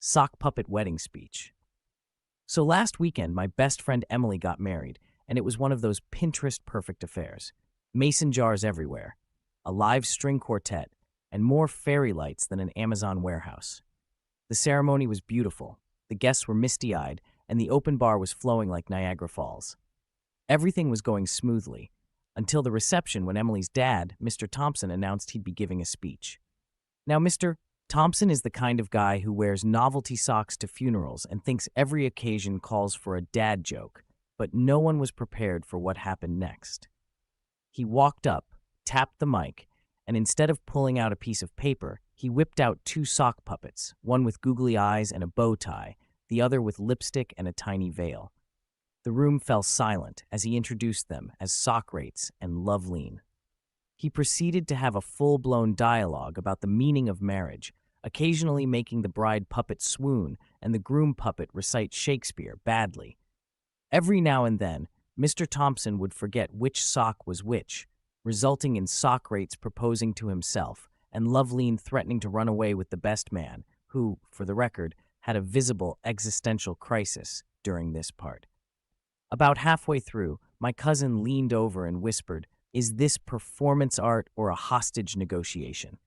Sock Puppet Wedding Speech. So last weekend, my best friend Emily got married, and it was one of those Pinterest perfect affairs. Mason jars everywhere, a live string quartet, and more fairy lights than an Amazon warehouse. The ceremony was beautiful, the guests were misty-eyed, and the open bar was flowing like Niagara Falls. Everything was going smoothly, until the reception when Emily's dad, Mr. Thompson, announced he'd be giving a speech. Now, Mr. Thompson is the kind of guy who wears novelty socks to funerals and thinks every occasion calls for a dad joke, but no one was prepared for what happened next. He walked up, tapped the mic, and instead of pulling out a piece of paper, he whipped out two sock puppets, one with googly eyes and a bow tie, the other with lipstick and a tiny veil. The room fell silent as he introduced them as Socrates and Loveline. He proceeded to have a full-blown dialogue about the meaning of marriage, occasionally making the bride puppet swoon and the groom puppet recite Shakespeare badly. Every now and then, Mr. Thompson would forget which sock was which, resulting in Socrates proposing to himself and Loveline threatening to run away with the best man, who, for the record, had a visible existential crisis during this part. About halfway through, my cousin leaned over and whispered, "Is this performance art or a hostage negotiation?"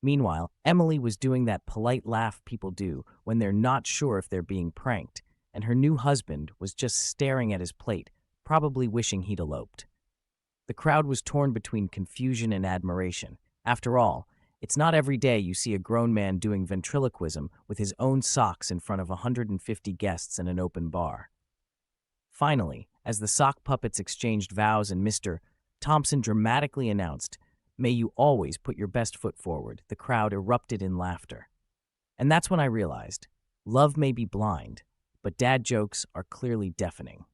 Meanwhile, Emily was doing that polite laugh people do when they're not sure if they're being pranked, and her new husband was just staring at his plate, probably wishing he'd eloped. The crowd was torn between confusion and admiration. After all, it's not every day you see a grown man doing ventriloquism with his own socks in front of 150 guests in an open bar. Finally, as the sock puppets exchanged vows and Mr. Thompson dramatically announced, "May you always put your best foot forward," the crowd erupted in laughter. And that's when I realized, love may be blind, but dad jokes are clearly deafening.